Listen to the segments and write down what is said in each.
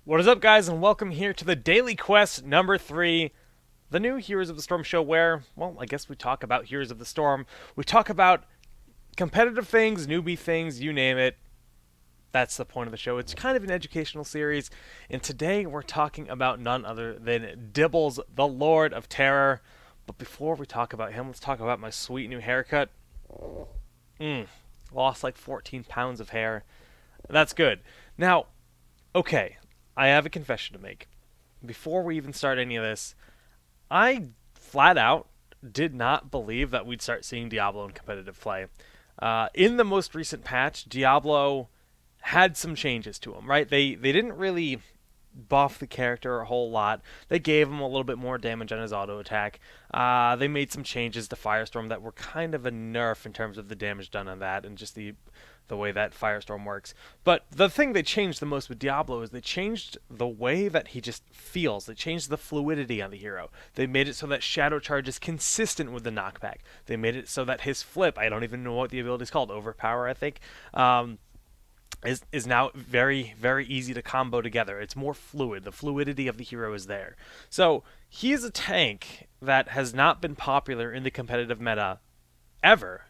What is up, guys, and welcome here to the Daily Quest number 3, the new Heroes of the Storm show where, well, I guess we talk about Heroes of the Storm. We talk about competitive things, newbie things, you name it. That's the point of the show. It's kind of an educational series, and today we're talking about none other than Dibbles, the Lord of Terror. But before we talk about him, let's talk about my sweet new haircut. Lost like 14 pounds of hair. That's good. Now, okay, I have a confession to make. Before we even start any of this, I flat out did not believe that we'd start seeing Diablo in competitive play. In the most recent patch, Diablo had some changes to him, right? They didn't really buff the character a whole lot. They gave him a little bit more damage on his auto attack. They made some changes to Firestorm that were kind of a nerf in terms of the damage done on that and just the way that Firestorm works. But the thing they changed the most with Diablo is they changed the way that he just feels. They changed the fluidity on the hero. They made it so that Shadow Charge is consistent with the knockback. They made it so that his flip, I don't even know what the ability is called, Overpower, I think, is now very, very easy to combo together. It's more fluid. The fluidity of the hero is there. So he's a tank that has not been popular in the competitive meta ever.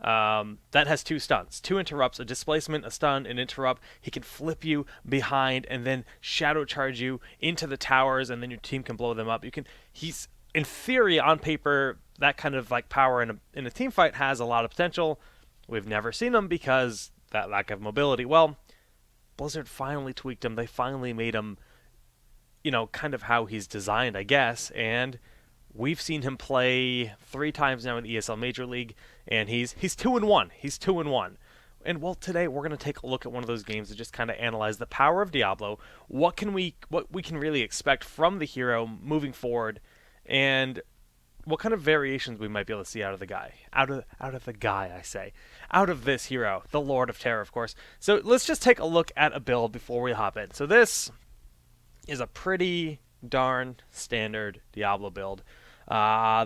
That has 2 stuns, 2 interrupts, a displacement, a stun, an interrupt. He can flip you behind and then shadow charge you into the towers, and then your team can blow them up. He's in theory, on paper, that kind of like power in a team fight has a lot of potential. We've never seen him because that lack of mobility. Well, Blizzard finally tweaked him. They finally made him, kind of how he's designed, I guess, and we've seen him play 3 times now in the ESL Major League, and he's 2-1. He's 2-1. And well, today we're going to take a look at one of those games and just kind of analyze the power of Diablo, what we can really expect from the hero moving forward, and what kind of variations we might be able to see out of the guy. Out of this hero, the Lord of Terror, of course. So let's just take a look at a build before we hop in. So this is a pretty darn standard Diablo build.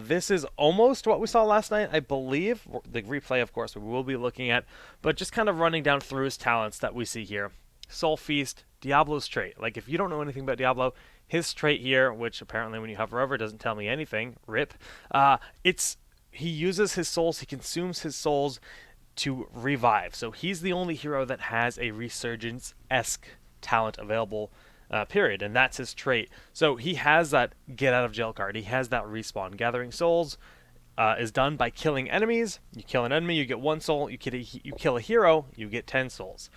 This is almost what we saw last night, I believe. The replay, of course, we will be looking at, but just kind of running down through his talents that we see here. Soul Feast, Diablo's trait. Like, if you don't know anything about Diablo, his trait here, which apparently when you hover over doesn't tell me anything, rip, he uses his souls, he consumes his souls to revive. So he's the only hero that has a Resurgence-esque talent available, period, and that's his trait. So he has that get out of jail card. He has that respawn. Gathering souls is done by killing enemies. You kill an enemy, you get 1 soul. You kill a hero, you get 10 souls.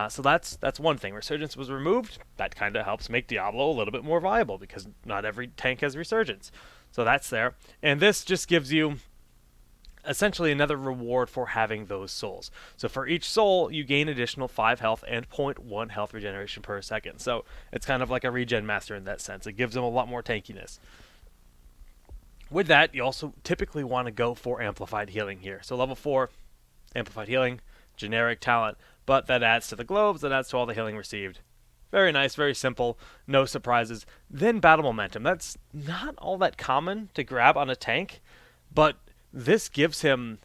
So that's one thing. Resurgence was removed. That kind of helps make Diablo a little bit more viable because not every tank has Resurgence. So that's there. And this just gives you essentially another reward for having those souls. So for each soul, you gain additional 5 health and 0.1 health regeneration per second. So it's kind of like a regen master in that sense. It gives them a lot more tankiness. With that, you also typically want to go for amplified healing here. So level 4, amplified healing, generic talent, but that adds to the globes, that adds to all the healing received. Very nice, very simple, no surprises. Then battle momentum. That's not all that common to grab on a tank, but this gives him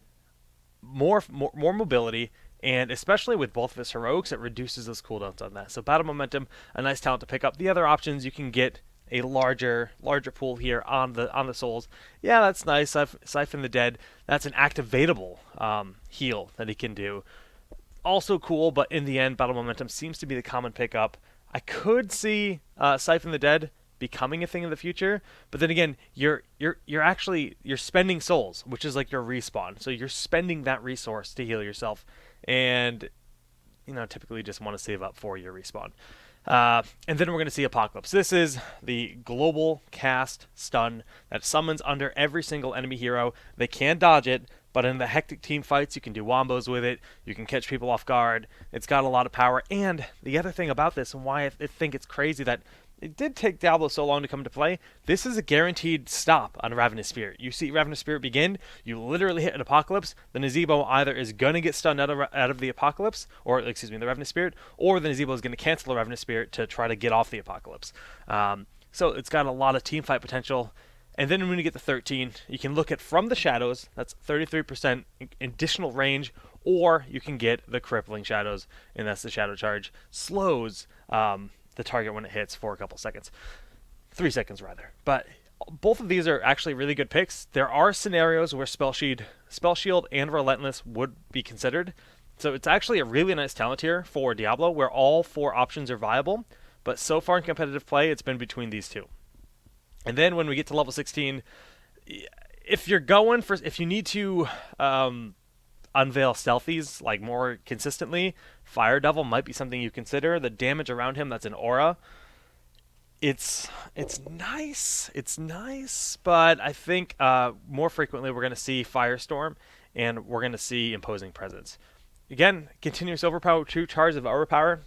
more mobility, and especially with both of his heroics, it reduces those cooldowns on that. So battle momentum, a nice talent to pick up. The other options, you can get a larger pool here on the souls. Yeah, that's nice. Siphon the Dead. That's an activatable heal that he can do. Also cool, but in the end, battle momentum seems to be the common pickup. I could see Siphon the Dead becoming a thing in the future, but then again, you're spending souls, which is like your respawn. So you're spending that resource to heal yourself, and typically just want to save up for your respawn. And then we're going to see Apocalypse. This is the global cast stun that summons under every single enemy hero. They can dodge it, but in the hectic team fights, you can do wombos with it. You can catch people off guard. It's got a lot of power. And the other thing about this, and why I think it's crazy that it did take Diablo so long to come into play, this is a guaranteed stop on Ravenous Spirit. You see Ravenous Spirit begin, you literally hit an Apocalypse, the Nazebo either is going to get stunned out of the Apocalypse, or excuse me, the Ravenous Spirit, or the Nazebo is going to cancel the Ravenous Spirit to try to get off the Apocalypse. So it's got a lot of team fight potential. And then when you get to 13, you can look at From the Shadows, that's 33% additional range, or you can get the Crippling Shadows, and that's the Shadow Charge. Slows the target when it hits for a couple seconds. 3 seconds, rather. But both of these are actually really good picks. There are scenarios where Spell Shield and Relentless would be considered. So it's actually a really nice talent here for Diablo where all 4 options are viable. But so far in competitive play, it's been between these 2. And then when we get to level 16, if you need to unveil stealthies like more consistently, Fire Devil might be something you consider. The damage around him, that's an aura. It's nice, but I think more frequently we're going to see Firestorm, and we're going to see Imposing Presence. Again, continuous overpower, 2 charges of overpower.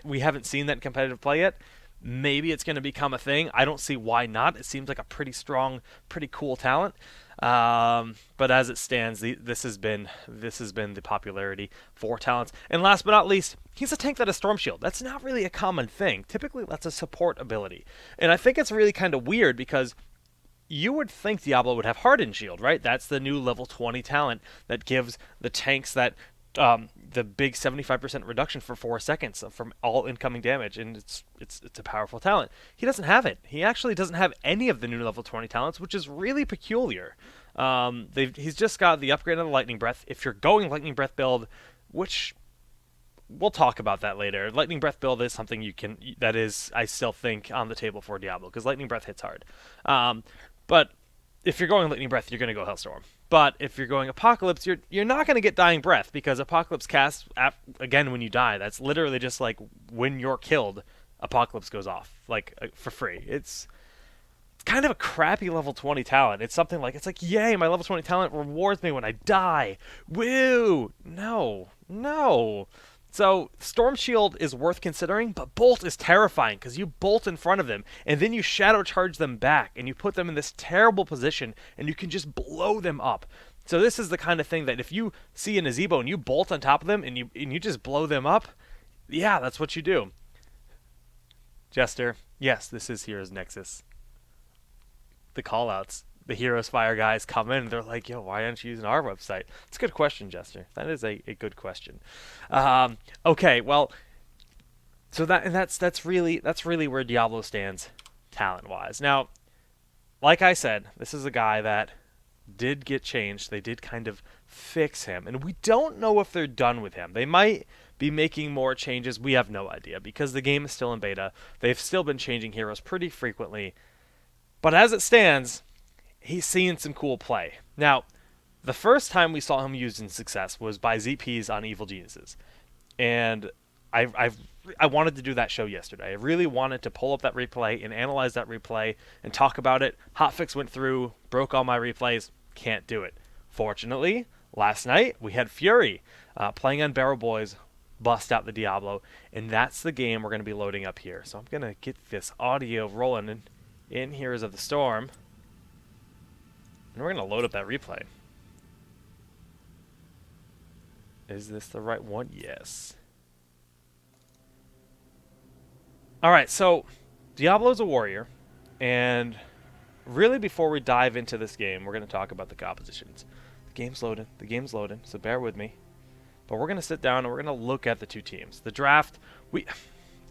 We haven't seen that in competitive play yet. Maybe it's going to become a thing. I don't see why not. It seems like a pretty strong, pretty cool talent. But as it stands, this has been the popularity for talents. And last but not least, he's a tank that has Storm Shield. That's not really a common thing. Typically, that's a support ability. And I think it's really kind of weird because you would think Diablo would have Hardened Shield, right? That's the new level 20 talent that gives the tanks that the big 75% reduction for 4 seconds from all incoming damage, and it's a powerful talent. He doesn't have it. He actually doesn't have any of the new level 20 talents, which is really peculiar. He's just got the upgrade on the Lightning Breath. If you're going Lightning Breath build, which we'll talk about that later, Lightning Breath build is something that is, I still think, on the table for Diablo, because Lightning Breath hits hard. But if you're going Lightning Breath, you're going to go Hellstorm. But if you're going Apocalypse, you're not going to get Dying Breath, because Apocalypse casts, again, when you die. That's literally just like when you're killed, Apocalypse goes off, like, for free. It's kind of a crappy level 20 talent. It's something like, yay, my level 20 talent rewards me when I die. Woo! No. So Storm Shield is worth considering, but Bolt is terrifying because you bolt in front of them, and then you shadow charge them back, and you put them in this terrible position, and you can just blow them up. So this is the kind of thing that if you see an Azebo and you bolt on top of them, and you just blow them up, yeah, that's what you do. Jester, yes, this is Heroes Nexus. The callouts. The Heroes Fire guys come in and they're like, yo, why aren't you using our website? It's a good question, Jester. That is a good question. Okay, well, so that's really where Diablo stands talent-wise. Now, like I said, this is a guy that did get changed. They did kind of fix him, and we don't know if they're done with him. They might be making more changes. We have no idea because the game is still in beta. They've still been changing heroes pretty frequently. But as it stands, he's seeing some cool play. Now, the first time we saw him used in success was by ZPs on Evil Geniuses. And I wanted to do that show yesterday. I really wanted to pull up that replay and analyze that replay and talk about it. Hotfix went through, broke all my replays. Can't do it. Fortunately, last night we had Fury playing on Barrel Boys, bust out the Diablo. And that's the game we're going to be loading up here. So I'm going to get this audio rolling in Heroes of the Storm. And we're going to load up that replay. Is this the right one? Yes. Alright, so Diablo's a warrior. And really before we dive into this game, we're going to talk about the compositions. The game's loading, so bear with me. But we're going to sit down and we're going to look at the two teams. The draft,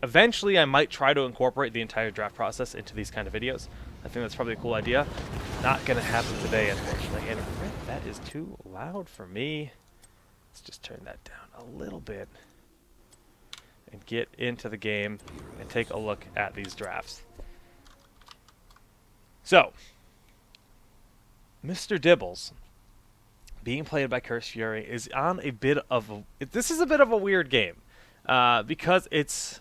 eventually I might try to incorporate the entire draft process into these kind of videos. I think that's probably a cool idea. Not going to happen today, unfortunately. And that is too loud for me. Let's just turn that down a little bit and get into the game and take a look at these drafts. So, Mr. Dibbles, being played by Curse Fury, is on a bit of a... This is a bit of a weird game because it's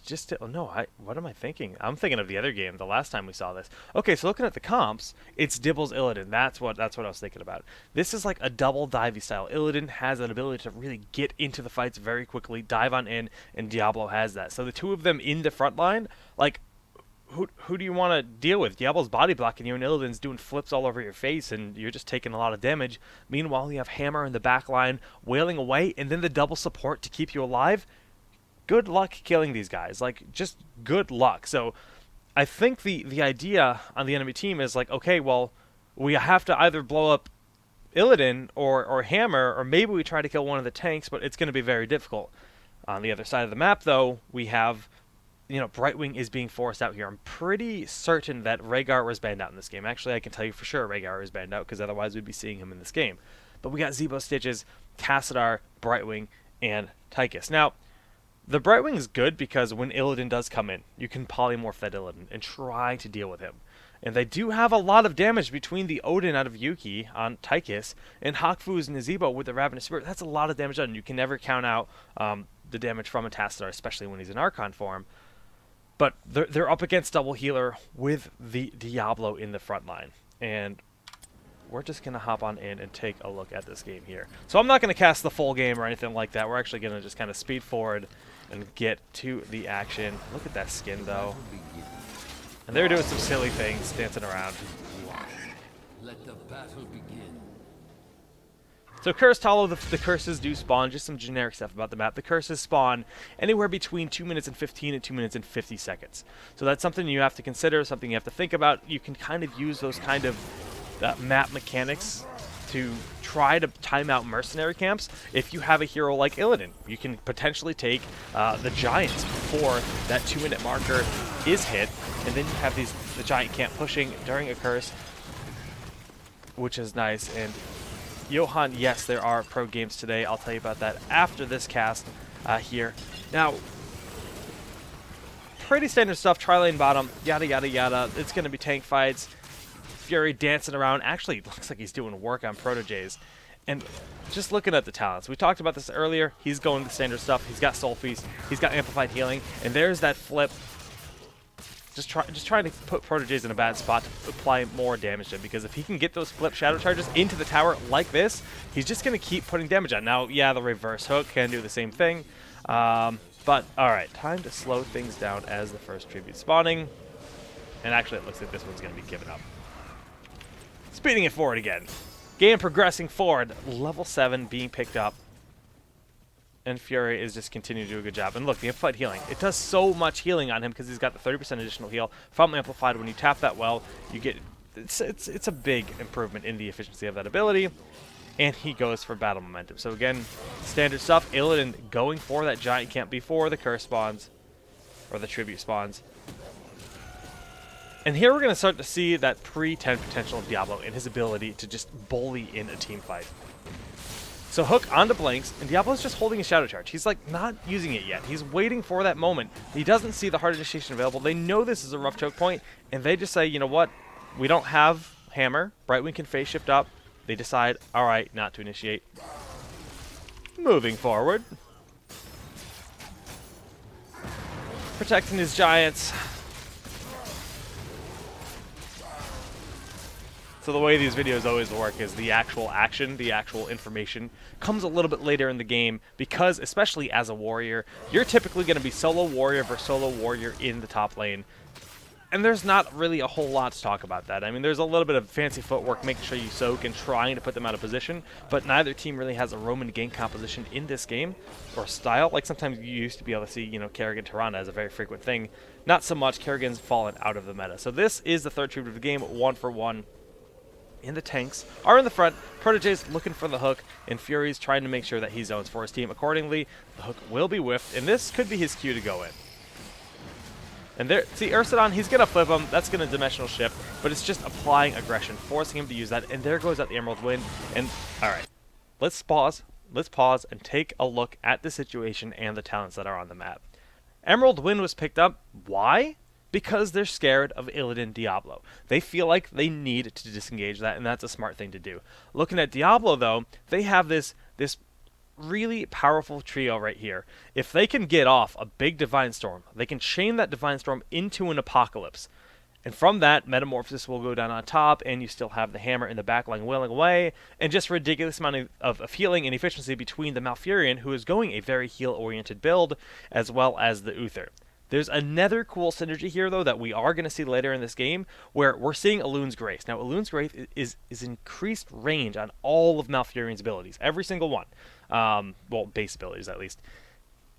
just... Oh, no, what am I thinking? I'm thinking of the other game, the last time we saw this. Okay, so looking at the comps, it's Dibbles Illidan. That's what I was thinking about. This is like a double divey style. Illidan has an ability to really get into the fights very quickly, dive on in, and Diablo has that. So the two of them in the front line, like, who do you want to deal with? Diablo's body blocking you, and Illidan's doing flips all over your face, and you're just taking a lot of damage. Meanwhile, you have Hammer in the back line, wailing away, and then the double support to keep you alive. Good luck killing these guys. Like, just good luck. So I think the idea on the enemy team is like, okay, well, we have to either blow up Illidan or Hammer, or maybe we try to kill one of the tanks, but it's going to be very difficult. On the other side of the map, though, we have, Brightwing is being forced out here. I'm pretty certain that Rhaegar was banned out in this game. Actually, I can tell you for sure Rhaegar was banned out, because otherwise we'd be seeing him in this game. But we got Zebo, Stitches, Cassadar, Brightwing, and Tychus. Now, the Brightwing is good because when Illidan does come in, you can polymorph that Illidan and try to deal with him. And they do have a lot of damage between the Odin out of Yuki on Tychus and Hakfu's Nazebo with the Ravenous Spirit. That's a lot of damage done. You can never count out the damage from a Tassadar, especially when he's in Archon form. But they're up against double healer with the Diablo in the front line. And we're just going to hop on in and take a look at this game here. So I'm not going to cast the full game or anything like that. We're actually going to just kind of speed forward and get to the action. Look at that skin, though. And they're doing some silly things, dancing around. Let the battle begin. So Cursed Hollow, the curses do spawn. Just some generic stuff about the map. The curses spawn anywhere between 2 minutes and 15 and 2 minutes and 50 seconds. So that's something you have to consider, something you have to think about. You can kind of use those kind of map mechanics to try to time out mercenary camps. If you have a hero like Illidan, you can potentially take the Giants before that 2-minute marker is hit, and then you have the Giant camp pushing during a curse, which is nice. And Johan, yes, there are pro games today. I'll tell you about that after this cast here. Now, pretty standard stuff, tri-lane bottom, yada yada yada. It's going to be tank fights. Fury dancing around. Actually, looks like he's doing work on Protojays. And just looking at the talents, we talked about this earlier. He's going the standard stuff. He's got Soul Feast. He's got Amplified Healing. And there's that flip. Just trying to put Protojays in a bad spot to apply more damage to him, because if he can get those flip shadow charges into the tower like this, he's just going to keep putting damage on. Now, yeah, the reverse hook can do the same thing. But, alright, time to slow things down as the first tribute spawning. And actually, it looks like this one's going to be given up. Speeding it forward again. Game progressing forward. Level 7 being picked up. And Fury is just continuing to do a good job. And look, the Amplified Healing. It does so much healing on him because he's got the 30% additional heal from Amplified. When you tap that well, you get... It's a big improvement in the efficiency of that ability. And he goes for battle momentum. So again, standard stuff. Illidan going for that Giant camp before the curse spawns. Or the tribute spawns. And here we're going to start to see that pre-10 potential of Diablo and his ability to just bully in a team fight. So hook onto blanks, and Diablo's just holding a shadow charge. He's like not using it yet. He's waiting for that moment. He doesn't see the hard initiation available. They know this is a rough choke point, and they just say, you know what? We don't have hammer. Brightwing can phase shift up. They decide, all right, not to initiate. Moving forward. Protecting his Giants. So the way these videos always work is the actual action, the actual information, comes a little bit later in the game because, especially as a warrior, you're typically going to be solo warrior versus solo warrior in the top lane. And there's not really a whole lot to talk about that. I mean, there's a little bit of fancy footwork, making sure you soak and trying to put them out of position, but neither team really has a Roman gank composition in this game, or style. Like sometimes you used to be able to see, Kerrigan Tyrande as a very frequent thing. Not so much. Kerrigan's fallen out of the meta. So this is the third tribute of the game, 1-for-1. And the tanks are in the front. Protégé's looking for the hook, and Fury's trying to make sure that he zones for his team. Accordingly, the hook will be whiffed, and this could be his cue to go in. And there, see, Ursadon, he's going to flip him. That's going to dimensional shift, but it's just applying aggression, forcing him to use that, and there goes out the Emerald Wind. And, all right, let's pause. Let's pause and take a look at the situation and the talents that are on the map. Emerald Wind was picked up. Why? Because they're scared of Illidan Diablo. They feel like they need to disengage that, and that's a smart thing to do. Looking at Diablo, though, they have this really powerful trio right here. If they can get off a big Divine Storm, they can chain that Divine Storm into an Apocalypse. And from that, Metamorphosis will go down on top, and you still have the hammer in the backline wailing away, and just ridiculous amount of healing and efficiency between the Malfurion, who is going a very heal-oriented build, as well as the Uther. There's another cool synergy here, though, that we are going to see later in this game, where we're seeing Elun's Grace. Now, Elun's Grace is increased range on all of Malfurion's abilities, every single one. Well, base abilities, at least.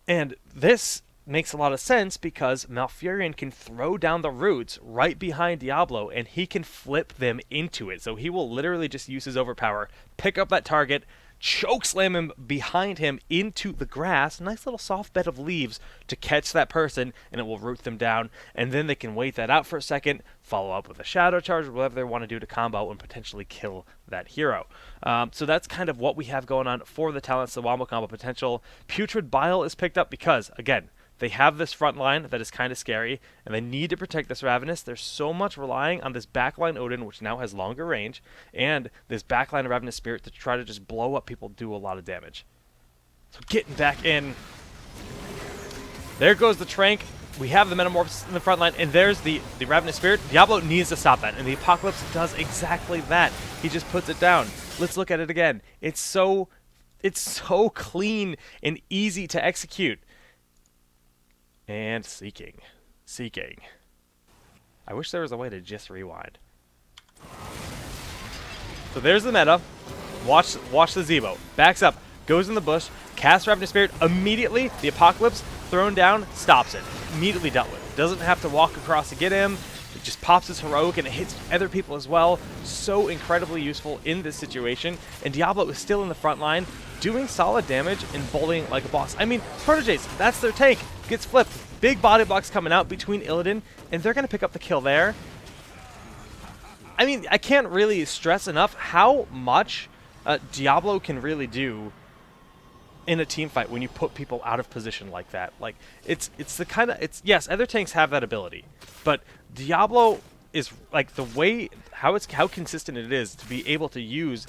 And this makes a lot of sense because Malfurion can throw down the roots right behind Diablo, and he can flip them into it. So he will literally just use his overpower, pick up that target, chokeslam him behind him into the grass, nice little soft bed of leaves to catch that person, and it will root them down, and then they can wait that out for a second, follow up with a shadow charge or whatever they want to do to combo and potentially kill that hero. So that's kind of what we have going on for the talents, the wombo combo potential. Putrid Bile is picked up because, again, they have this front line that is kind of scary, and they need to protect this Ravenous. There's so much relying on this backline Odin, which now has longer range, and this backline Ravenous Spirit to try to just blow up people, do a lot of damage. So getting back in. There goes the Trank. We have the Metamorphosis in the front line, and there's the Ravenous Spirit. Diablo needs to stop that, and the Apocalypse does exactly that. He just puts it down. Let's look at it again. It's so clean and easy to execute. And seeking. I wish there was a way to just rewind. So there's the meta. Watch the Zebo. Backs up, goes in the bush, casts Ravenous Spirit. Immediately, the Apocalypse, thrown down, stops it. Immediately dealt with. Doesn't have to walk across to get him. It just pops his heroic, and it hits other people as well. So incredibly useful in this situation. And Diablo is still in the front line, doing solid damage and bullying like a boss. I mean, Protojays, that's their tank. Gets flipped. Big body blocks coming out between Illidan, and they're going to pick up the kill there. I mean, I can't really stress enough how much Diablo can really do in a team fight when you put people out of position like that. Like, it's the kind of, yes, other tanks have that ability, but Diablo is like the way how consistent it is to be able to use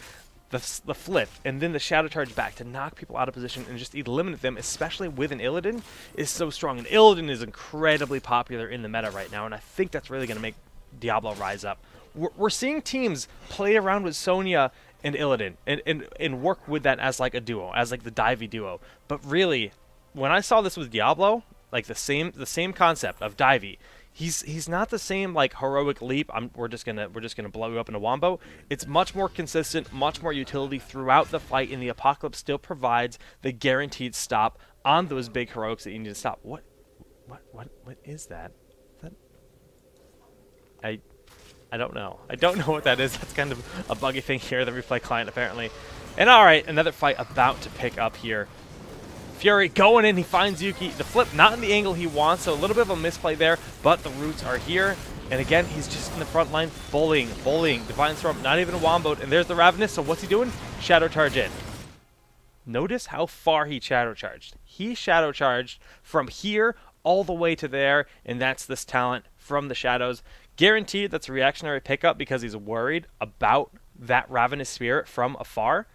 the flip and then the shadow charge back to knock people out of position and just eliminate them, especially with an Illidan, is so strong. And Illidan is incredibly popular in the meta right now, and I think that's really going to make Diablo rise up. We're seeing teams play around with Sonya and Illidan and work with that as like a duo, as like the Divey duo. But really, when I saw this with Diablo, like the same concept of Divey, he's not the same like heroic leap. We're just gonna blow you up in a wombo. It's much more consistent, much more utility throughout the fight, and the Apocalypse still provides the guaranteed stop on those big heroics that you need to stop. What is that? I don't know. I don't know what that is. That's kind of a buggy thing here, the replay client apparently. And alright, another fight about to pick up here. Fury going in, he finds Yuki. The flip not in the angle he wants, so a little bit of a misplay there, but the roots are here. And again, he's just in the front line, bullying. Divine Storm, not even a womboed, and there's the Ravenous, so what's he doing? Shadow Charge in. Notice how far he Shadow Charged. He Shadow Charged from here all the way to there, and that's this talent from the Shadows. Guaranteed that's a reactionary pickup because he's worried about that Ravenous Spirit from afar.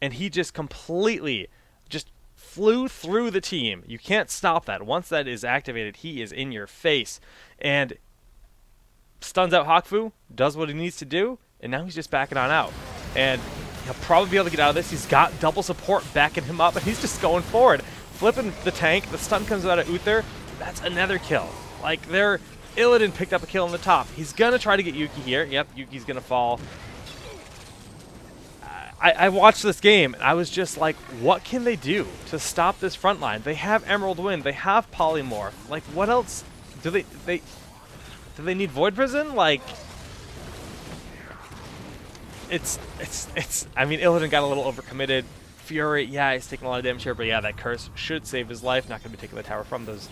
And he just completely just flew through the team. You can't stop that. Once that is activated, he is in your face. And stuns out Hakufu, does what he needs to do, and now he's just backing on out. And he'll probably be able to get out of this. He's got double support backing him up, and he's just going forward. Flipping the tank, the stun comes out of Uther. That's another kill. Like, Illidan picked up a kill on the top. He's going to try to get Yuki here. Yep, Yuki's going to fall. I watched this game, and I was just like, what can they do to stop this front line? They have Emerald Wind. They have Polymorph. Like, what else? Do they need Void Prison? Like, I mean, Illidan got a little overcommitted. Fury, yeah, he's taking a lot of damage here, but yeah, that curse should save his life. Not going to be taking the tower from those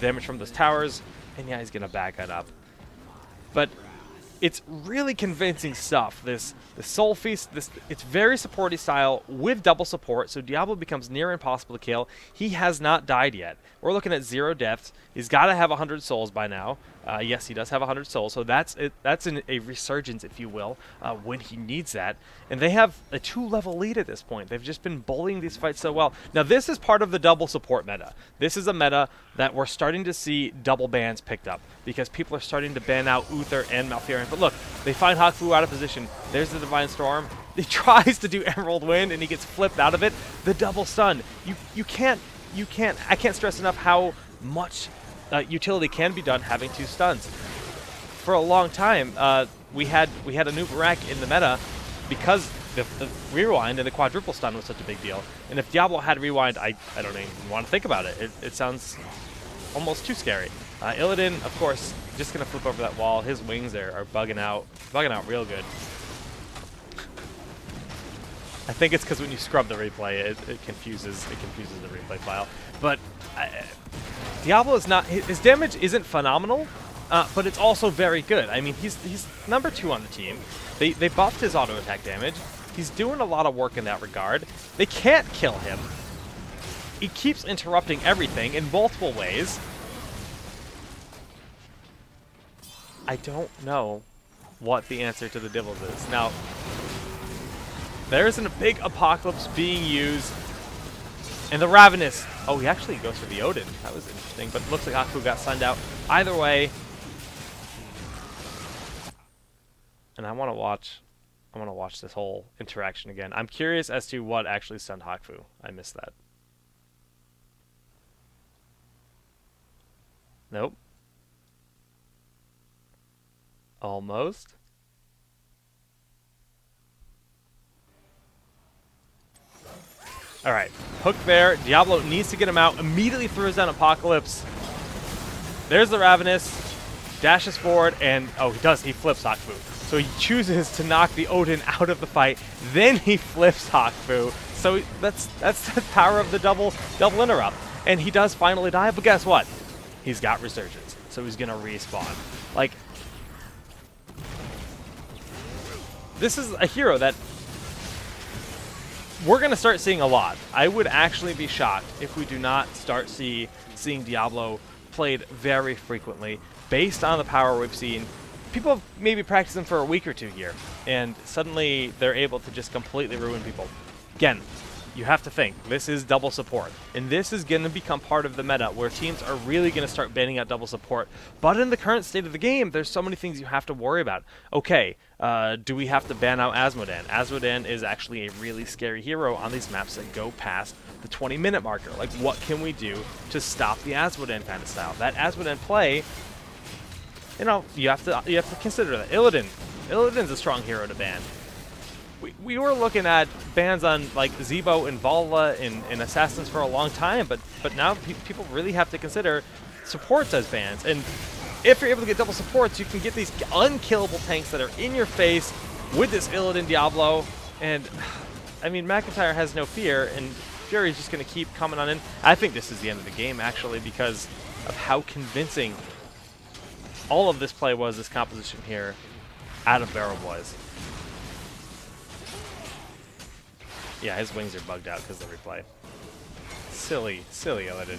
damage from those towers. And yeah, he's going to back it up. But it's really convincing stuff. This Soul Feast, it's very supporty style with double support, so Diablo becomes near impossible to kill. He has not died yet. We're looking at 0 deaths. He's got to have 100 souls by now. Yes, he does have 100 souls, so that's a resurgence, if you will, when he needs that. And they have a 2-level lead at this point. They've just been bullying these fights so well. Now, this is part of the double support meta. This is a meta that we're starting to see double bans picked up because people are starting to ban out Uther and Malfurion. But look, they find Hakufu out of position. There's the Divine Storm. He tries to do Emerald Wind, and he gets flipped out of it. The double stun. I can't stress enough how much utility can be done having 2 stuns. For a long time, we had a new Barak in the meta because the rewind and the quadruple stun was such a big deal. And if Diablo had rewind, I don't even want to think about it. It sounds almost too scary. Illidan, of course, just gonna flip over that wall. His wings are bugging out real good. I think it's because when you scrub the replay, it confuses the replay file. But Diablo is not, his damage isn't phenomenal, but it's also very good. I mean, he's number 2 on the team. They buffed his auto attack damage. He's doing a lot of work in that regard. They can't kill him. He keeps interrupting everything in multiple ways. I don't know what the answer to the Dibbles is. Now, there isn't a big Apocalypse being used. And the Ravenous. Oh, he actually goes for the Odin. That was interesting, but it looks like Haku got sunned out. Either way. And I want to watch this whole interaction again. I'm curious as to what actually stunned Haku. I missed that. Nope. Almost. Alright, hook there. Diablo needs to get him out. Immediately throws down Apocalypse. There's the Ravenous. Dashes forward, and oh, he does. He flips Haku. So he chooses to knock the Odin out of the fight. Then he flips Haku. So that's the power of the double interrupt. And he does finally die, but guess what? He's got Resurgence. So he's going to respawn. Like, this is a hero that we're going to start seeing a lot. I would actually be shocked if we do not start seeing Diablo played very frequently based on the power we've seen. People have maybe practiced them for a week or two here, and suddenly they're able to just completely ruin people. Again, you have to think, this is double support, and this is going to become part of the meta where teams are really going to start banning out double support. But in the current state of the game, there's so many things you have to worry about. Okay, do we have to ban out Asmodan? Asmodan is actually a really scary hero on these maps that go past the 20-minute marker. Like, what can we do to stop the Asmodan kind of style? That Asmodan play, you know, you have to consider that. Illidan's a strong hero to ban. We were looking at bans on like Zebo and Vala and Assassins for a long time, but now people really have to consider supports as bans. And if you're able to get double supports, you can get these unkillable tanks that are in your face with this Illidan Diablo. And I mean, McIntyre has no fear, and Fury's just going to keep coming on in. I think this is the end of the game, actually, because of how convincing all of this play was, this composition here, out of barrel was. Yeah, his wings are bugged out because of the replay. Silly Illidan.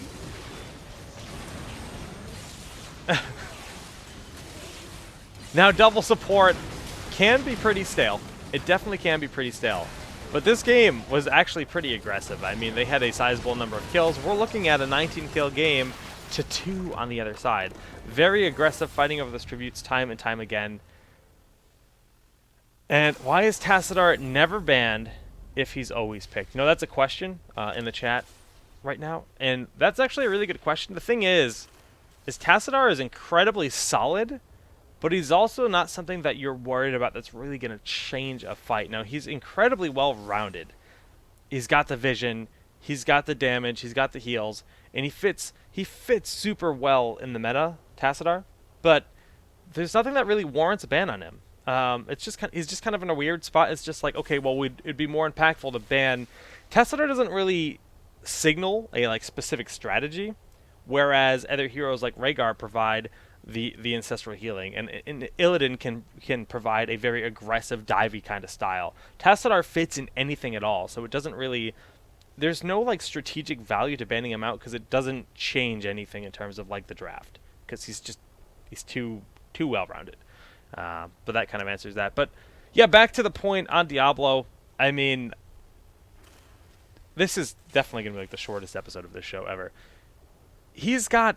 Now, double support can be pretty stale. It definitely can be pretty stale. But this game was actually pretty aggressive. I mean, they had a sizable number of kills. We're looking at a 19-kill game to 2 on the other side. Very aggressive, fighting over those tributes time and time again. And why is Tassadar never banned if he's always picked? You know, that's a question in the chat right now, and that's actually a really good question. The thing is Tassadar is incredibly solid, but he's also not something that you're worried about that's really going to change a fight. Now, he's incredibly well-rounded. He's got the vision, he's got the damage, he's got the heals, and he fits super well in the meta, Tassadar, but there's nothing that really warrants a ban on him. It's just he's just kind of in a weird spot. It's just like, okay, well, it'd be more impactful to ban. Tassadar doesn't really signal a like specific strategy, whereas other heroes like Rhaegar provide the ancestral healing, and Illidan can provide a very aggressive, divey kind of style. Tassadar fits in anything at all, so it doesn't really. There's no like strategic value to banning him out because it doesn't change anything in terms of like the draft, because he's too well-rounded. But that kind of answers that. But yeah, back to the point on Diablo. I mean, this is definitely going to be like the shortest episode of this show ever. He's got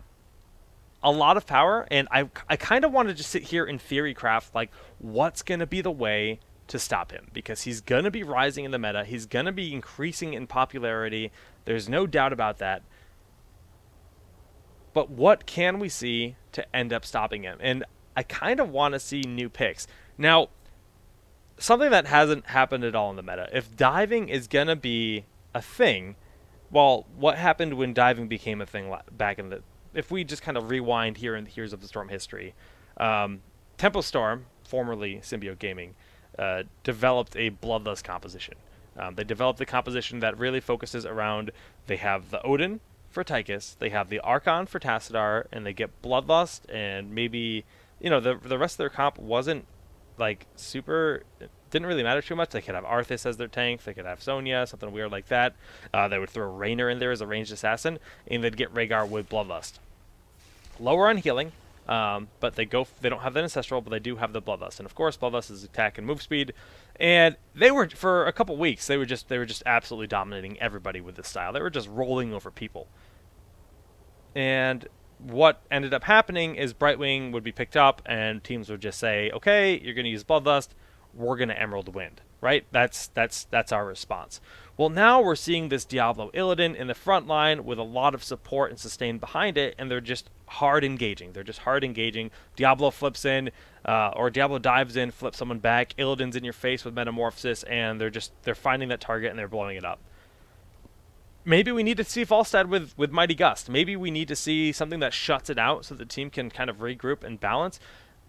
a lot of power, and I kind of want to just sit here in theory craft, like, what's going to be the way to stop him? Because he's going to be rising in the meta. He's going to be increasing in popularity. There's no doubt about that. But what can we see to end up stopping him? And I kind of want to see new picks. Now, something that hasn't happened at all in the meta. If diving is going to be a thing, well, what happened when diving became a thing back in the... If we just kind of rewind here in the Heroes of the Storm history, Tempo Storm, formerly Symbiote Gaming, developed a Bloodlust composition. They developed the composition that really focuses around, they have the Odin for Tychus, they have the Archon for Tassadar, and they get Bloodlust, and maybe, the rest of their comp wasn't like super, didn't really matter too much. They could have Arthas as their tank, they could have Sonya, something weird like that. They would throw Raynor in there as a ranged assassin, and they'd get Rhaegar with Bloodlust. Lower on healing, but they don't have the ancestral, but they do have the Bloodlust, and of course Bloodlust is attack and move speed. And they were, for a couple weeks, they were just absolutely dominating everybody with this style. They were just rolling over people. And what ended up happening is Brightwing would be picked up, and teams would just say, "Okay, you're going to use Bloodlust. We're going to Emerald Wind." Right? That's our response. Well, now we're seeing this Diablo Illidan in the front line with a lot of support and sustain behind it, and they're just hard engaging. Diablo flips in, or Diablo dives in, flips someone back. Illidan's in your face with Metamorphosis, and they're finding that target and they're blowing it up. Maybe we need to see Falstad with Mighty Gust. Maybe we need to see something that shuts it out so the team can kind of regroup and balance.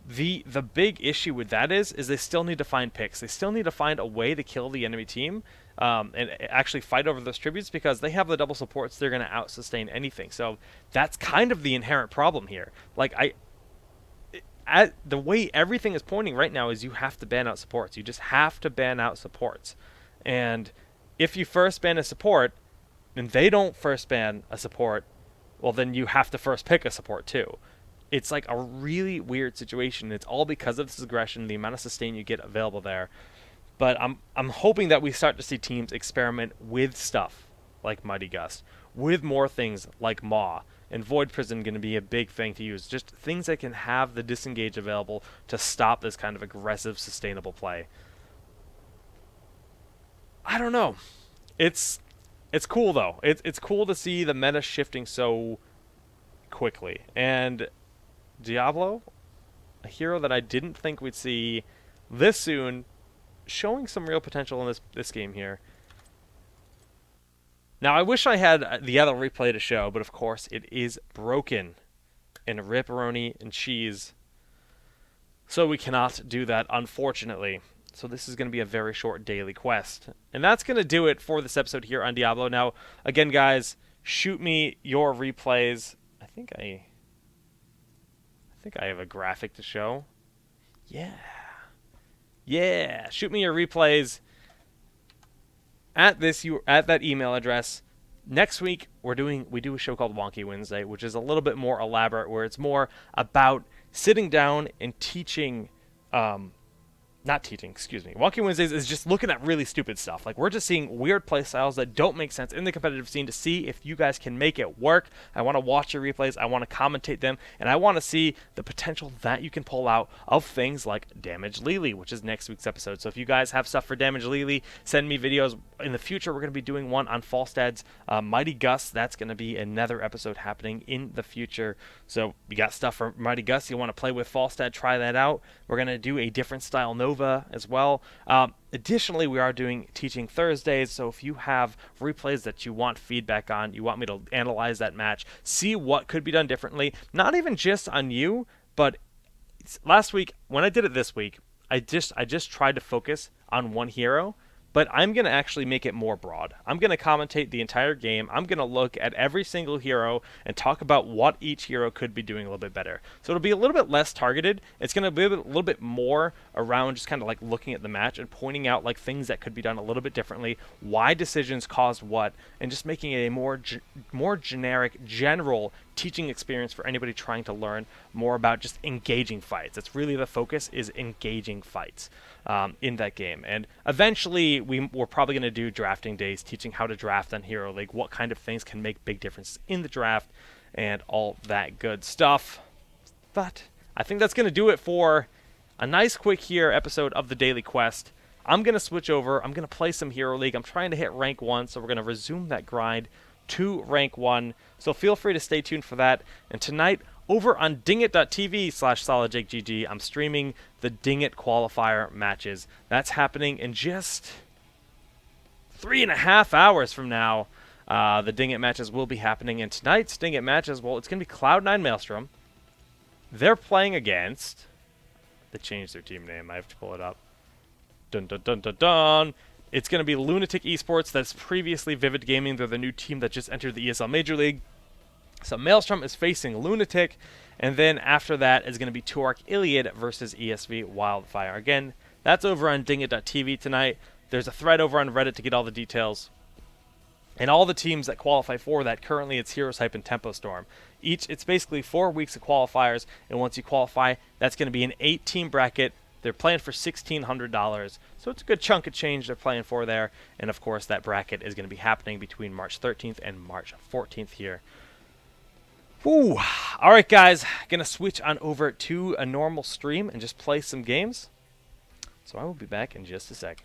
The big issue with that is they still need to find picks. They still need to find a way to kill the enemy team, and actually fight over those tributes, because they have the double supports. They're going to out-sustain anything. So that's kind of the inherent problem here. Like, the way everything is pointing right now is you have to ban out supports. You just have to ban out supports. And if you first ban a support, and they don't first ban a support, well, then you have to first pick a support too. It's like a really weird situation. It's all because of this aggression, the amount of sustain you get available there. But I'm hoping that we start to see teams experiment with stuff like Mighty Gust, with more things like Maw, and Void Prison going to be a big thing to use. Just things that can have the disengage available to stop this kind of aggressive, sustainable play. I don't know. It's cool though. It's cool to see the meta shifting so quickly. And Diablo, a hero that I didn't think we'd see this soon, showing some real potential in this game here. Now, I wish I had the other replay to show, but of course it is broken in ripperoni and cheese, so we cannot do that, unfortunately. So this is going to be a very short daily quest. And that's going to do it for this episode here on Diablo. Now, again, guys, shoot me your replays. I think I have a graphic to show. Yeah. Shoot me your replays at that email address. Next week we do a show called Wonky Wednesday, which is a little bit more elaborate, where it's more about sitting down and teaching. Not teaching, excuse me. Wonky Wednesdays is just looking at really stupid stuff. Like, we're just seeing weird playstyles that don't make sense in the competitive scene to see if you guys can make it work. I want to watch your replays, I want to commentate them, and I want to see the potential that you can pull out of things like Damage Lily, which is next week's episode. So if you guys have stuff for Damage Lily, send me videos. In the future, we're going to be doing one on Falstad's Mighty Gust. That's going to be another episode happening in the future. So you got stuff for Mighty Gust. You want to play with Falstad, try that out. We're going to do a different style Nova as well. Additionally, we are doing Teaching Thursdays, so if you have replays that you want feedback on, you want me to analyze that match, see what could be done differently, not even just on you, but last week, when I did it this week, I just tried to focus on one hero, but I'm going to actually make it more broad. I'm going to commentate the entire game. I'm going to look at every single hero and talk about what each hero could be doing a little bit better. So it'll be a little bit less targeted. It's going to be a little bit more around just kind of like looking at the match and pointing out like things that could be done a little bit differently, why decisions caused what, and just making it a more generic, general teaching experience for anybody trying to learn more about just engaging fights. That's really the focus, is engaging fights in that game. And eventually we're probably going to do drafting days, teaching how to draft on Hero League, what kind of things can make big differences in the draft, and all that good stuff. But I think that's going to do it for a nice quick here episode of the Daily Quest. I'm going to switch over. I'm going to play some Hero League. I'm trying to hit rank 1, so we're going to resume that grind to rank 1. So feel free to stay tuned for that. And tonight, over on dingit.tv/solidjakegg, I'm streaming the Dingit qualifier matches. That's happening in just 3.5 hours from now. The Dingit matches will be happening. And tonight's Dingit matches, well, it's going to be Cloud9 Maelstrom. They're playing against... They changed their team name. I have to pull it up. Dun dun dun dun dun. It's going to be Lunatic Esports. That's previously Vivid Gaming. They're the new team that just entered the ESL Major League. So Maelstrom is facing Lunatic, and then after that is going to be Tuark Iliad versus ESV Wildfire. Again, that's over on Dingit.tv tonight. There's a thread over on Reddit to get all the details. And all the teams that qualify for that, currently it's Heroes Hype and Tempo Storm. It's basically 4 weeks of qualifiers, and once you qualify, that's going to be an 8-team bracket. They're playing for $1,600, so it's a good chunk of change they're playing for there. And of course, that bracket is going to be happening between March 13th and March 14th here. Whew. All right, guys, going to switch on over to a normal stream and just play some games. So I will be back in just a sec.